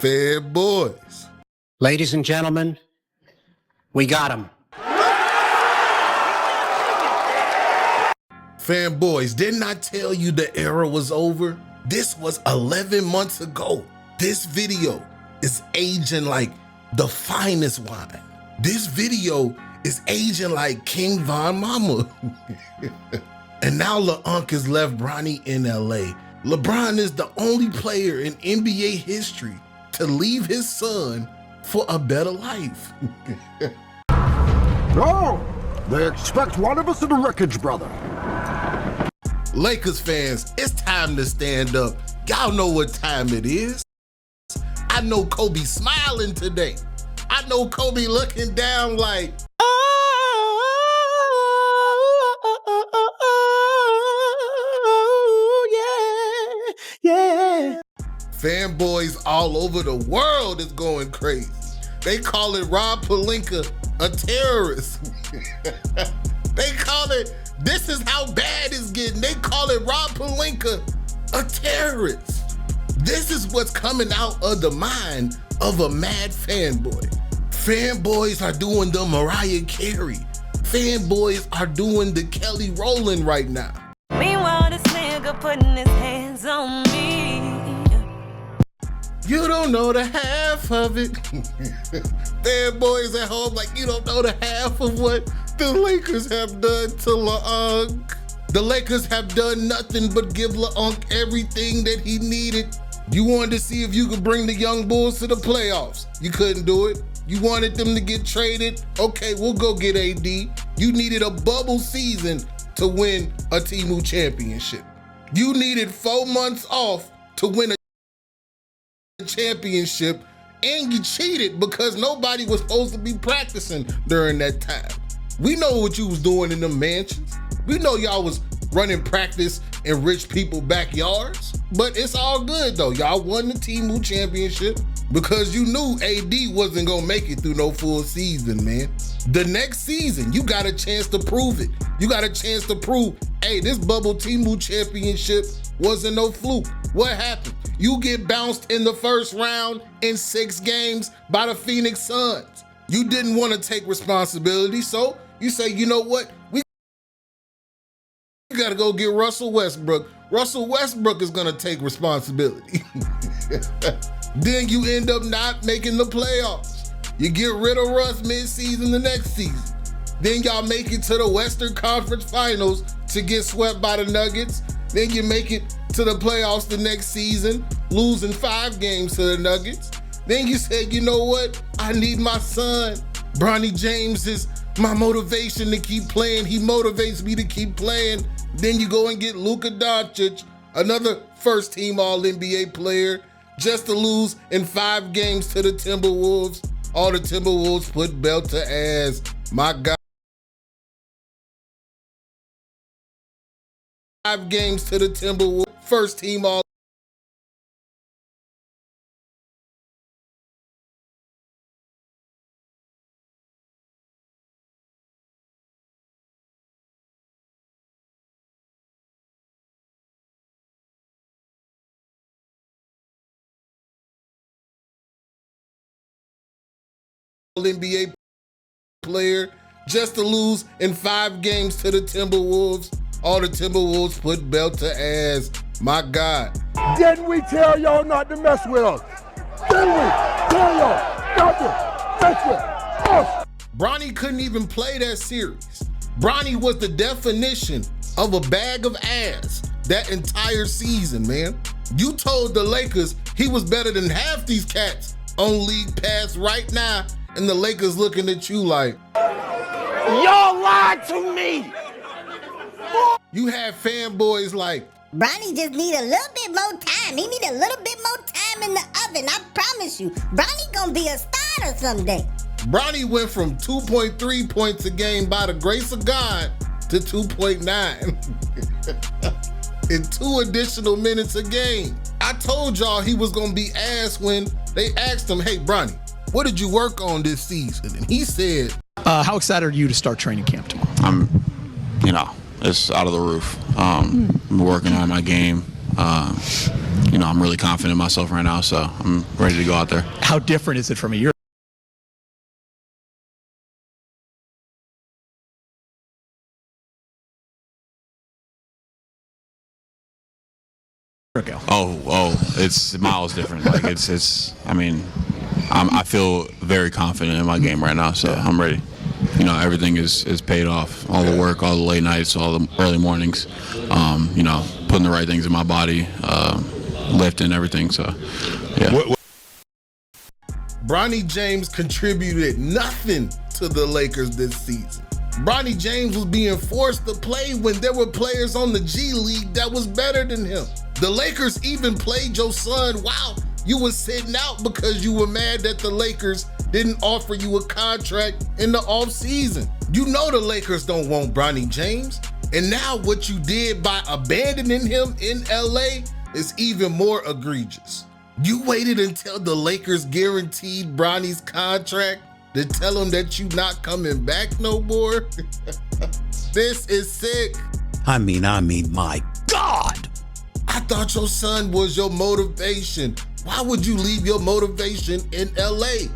Fanboys. Ladies and gentlemen, we got him. Fanboys, didn't I tell you the era was over? This was 11 months ago. This video is aging like the finest wine. This video is aging like King Von Mama. And now LeUnc has left Bronny in LA. LeBron is the only player in NBA history to leave his son for a better life. Oh, they expect one of us in the wreckage, brother. Lakers fans, it's time to stand up. Y'all know what time it is. I know Kobe smiling today. I know Kobe looking down like, oh, yeah. Fanboys all over the world is going crazy. They call it Rob Pelinka a terrorist. They call it, this is how bad it's getting. They call it Rob Pelinka a terrorist. This is what's coming out of the mind of a mad fanboy. Fanboys are doing the Mariah Carey. Fanboys are doing the Kelly Rowland right now. Meanwhile, this nigga putting his hands on me. You don't know the half of it. Fanboys at home like you don't know the half of what the Lakers have done to LeUnc. The Lakers have done nothing but give LeUnc everything that he needed. You wanted to see if you could bring the young Bulls to the playoffs. You couldn't do it. You wanted them to get traded. Okay, we'll go get AD. You needed a bubble season to win a Timu championship. You needed 4 months off to win a championship, and you cheated because nobody was supposed to be practicing during that time. We know what you was doing in the mansions. We know y'all was running practice in rich people backyards, but it's all good though. Y'all won the Timu championship because you knew AD wasn't gonna make it through no full season, man. The next season, you got a chance to prove it. You got a chance to prove, hey, this bubble Timu championship wasn't no fluke. What happened? You get bounced in the first round in 6 games by the Phoenix Suns. You didn't want to take responsibility, so you say, you know what? We got to go get Russell Westbrook. Russell Westbrook is going to take responsibility. Then you end up not making the playoffs. You get rid of Russ mid-season the next season. Then y'all make it to the Western Conference Finals to get swept by the Nuggets. Then you make it to the playoffs the next season, losing 5 games to the Nuggets. Then you said, you know what? I need my son. Bronny James is my motivation to keep playing. He motivates me to keep playing. Then you go and get Luka Doncic, another first-team All-NBA player, just to lose in 5 games to the Timberwolves. All the Timberwolves put belt to ass. My God. 5 games to the Timberwolves, first-team All. NBA player just to lose in 5 games to the Timberwolves. All the Timberwolves put belt to ass. My God. Didn't we tell y'all not to mess with us? Didn't we tell y'all not to mess with us? Bronny couldn't even play that series. Bronny was the definition of a bag of ass that entire season, man. You told the Lakers he was better than half these cats on League Pass right now, and the Lakers looking at you like, Y'all lied to me! You had fanboys like, Bronny just need a little bit more time. He need a little bit more time in the oven. I promise you. Bronny gonna be a starter someday. Bronny went from 2.3 points a game by the grace of God to 2.9 in 2 additional minutes a game. I told y'all he was gonna be ass when they asked him, hey, Bronny, what did you work on this season? And he said, how excited are you to start training camp tomorrow? It's out of the roof. I'm working on my game. I'm really confident in myself right now, so I'm ready to go out there. How different is it from a year ago? It's miles different. Like I feel very confident in my game right now, so I'm ready. Everything is paid off. All the work, all the late nights, all the early mornings, putting the right things in my body, lifting, everything. So, yeah. Bronny James contributed nothing to the Lakers this season. Bronny James was being forced to play when there were players on the G League that was better than him. The Lakers even played your son while you were sitting out because you were mad that the Lakers didn't offer you a contract in the offseason. You know the Lakers don't want Bronny James. And now what you did by abandoning him in LA is even more egregious. You waited until the Lakers guaranteed Bronny's contract to tell him that you not coming back no more? This is sick. I mean, my God! I thought your son was your motivation. Why would you leave your motivation in LA?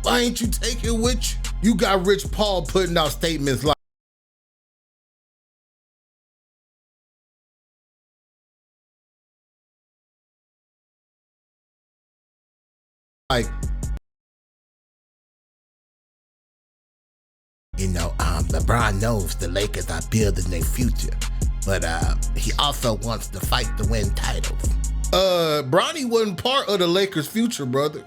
Why ain't you take it with you? You got Rich Paul putting out statements like, LeBron knows the Lakers are building their future, but he also wants to fight to win titles. Bronny wasn't part of the Lakers' future, brother.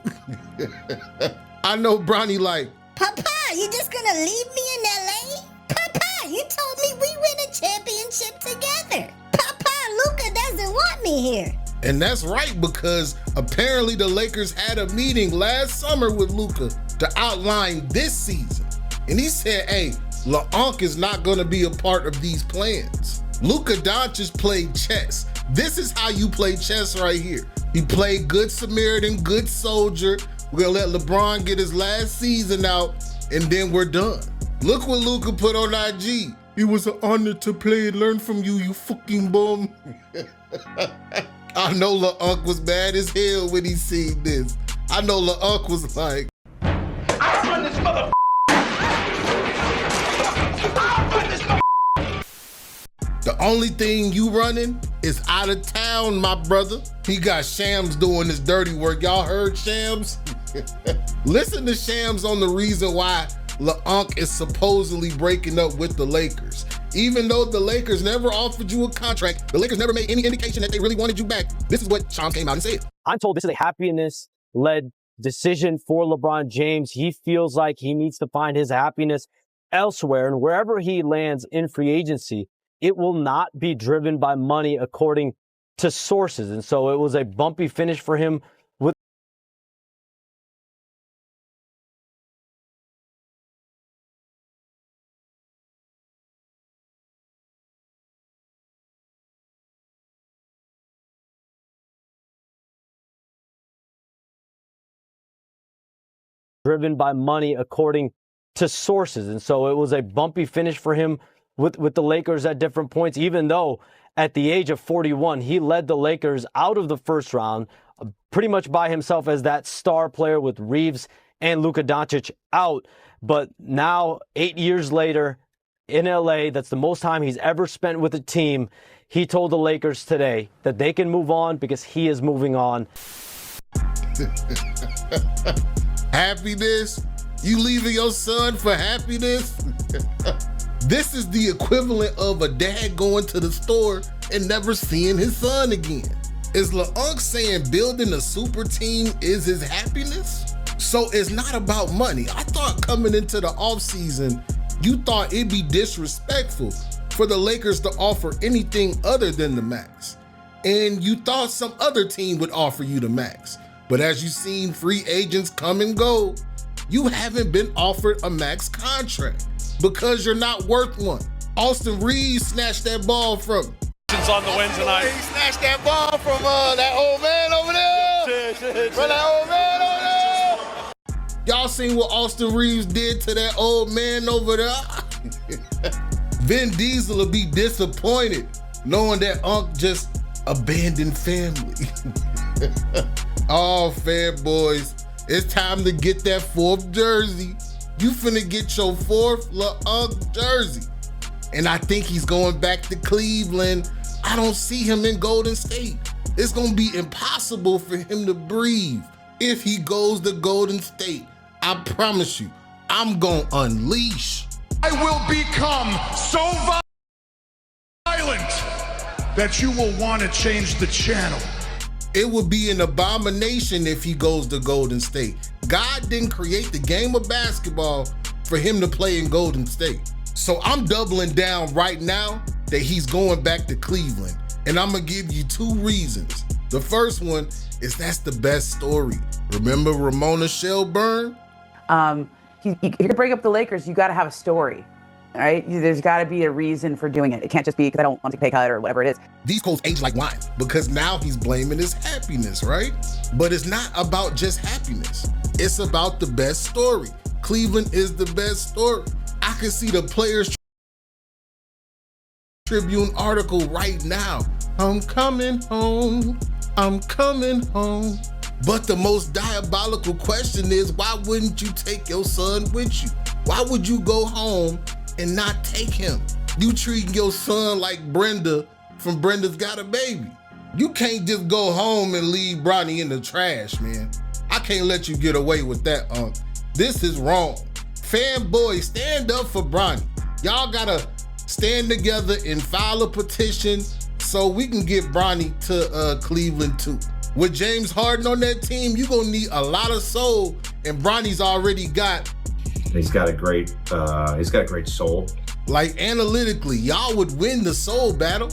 I know Bronny like, Papa, you just gonna leave me in LA? Papa, you told me we win a championship together. Papa, Luka doesn't want me here. And that's right, because apparently the Lakers had a meeting last summer with Luka to outline this season. And he said, hey, LeBron is not gonna be a part of these plans. Luka Doncic played chess. This is how you play chess right here. He played good Samaritan, good soldier. We're gonna let LeBron get his last season out, and then we're done. Look what Luka put on IG. It was an honor to play and learn from you, you fucking bum. I know Lil Unk was mad as hell when he seen this. I know Lil Unk was like, I run this mother. the only thing you running is out of town, my brother. He got Shams doing his dirty work. Y'all heard Shams? Listen to Shams on the reason why Lil Unk is supposedly breaking up with the Lakers. Even though the Lakers never offered you a contract, the Lakers never made any indication that they really wanted you back. This is what Shams came out and said. I'm told this is a happiness-led decision for LeBron James. He feels like he needs to find his happiness elsewhere, and wherever he lands in free agency, it will not be driven by money according to sources. And so it was a bumpy finish for him with driven by money according to sources. And so it was a bumpy finish for him with the Lakers at different points, even though at the age of 41, he led the Lakers out of the first round pretty much by himself as that star player with Reeves and Luka Doncic out. But now, 8 years later in LA, that's the most time he's ever spent with a team. He told the Lakers today that they can move on because he is moving on. Happiness? You leaving your son for happiness? This is the equivalent of a dad going to the store and never seeing his son again. Is Lil Unk saying building a super team is his happiness? So it's not about money. I thought coming into the offseason, you thought it'd be disrespectful for the Lakers to offer anything other than the max. And you thought some other team would offer you the max. But as you've seen free agents come and go, you haven't been offered a max contract because you're not worth one. Austin Reeves snatched that ball from him. On the win tonight. He snatched that ball from that old man over there. From that old man over there. Y'all seen what Austin Reeves did to that old man over there? Vin Diesel will be disappointed knowing that Unk just abandoned family. Oh, fanboys, it's time to get that 4th jersey. You finna get your 4th LeBron jersey. And I think he's going back to Cleveland. I don't see him in Golden State. It's gonna be impossible for him to breathe if he goes to Golden State. I promise you, I'm gonna unleash. I will become so violent that you will want to change the channel. It would be an abomination if he goes to Golden State. God didn't create the game of basketball for him to play in Golden State. So I'm doubling down right now that he's going back to Cleveland. And I'm gonna give you 2 reasons. The first one is that's the best story. Remember Ramona Shelburne? If you're gonna break up the Lakers, you gotta have a story, all right? There's gotta be a reason for doing it. It can't just be because I don't want to take a pay cut or whatever it is. These quotes age like wine because now he's blaming his happiness, right? But it's not about just happiness. It's about the best story. Cleveland is the best story. I can see the Players Tribune article right now. I'm coming home. I'm coming home. But the most diabolical question is, why wouldn't you take your son with you? Why would you go home and not take him? You treating your son like Brenda from Brenda's Got a Baby. You can't just go home and leave Bronny in the trash, man. I can't let you get away with that, Unc. This is wrong. Fanboys, stand up for Bronny. Y'all gotta stand together and file a petition so we can get Bronny to Cleveland too. With James Harden on that team, you're gonna need a lot of soul, and Bronny's already got. He's got a great soul. Like analytically, y'all would win the soul battle.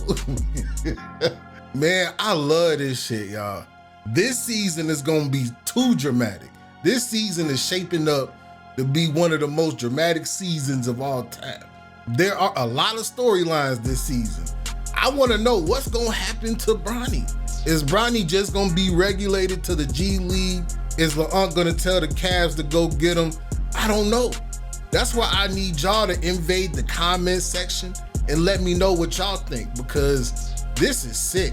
Man, I love this shit, y'all. This season is gonna be too dramatic. This season is shaping up to be one of the most dramatic seasons of all time. There are a lot of storylines this season. I wanna know what's gonna happen to Bronny. Is Bronny just gonna be regulated to the G League? Is LeBron gonna tell the Cavs to go get him? I don't know. That's why I need y'all to invade the comment section and let me know what y'all think, because this is sick.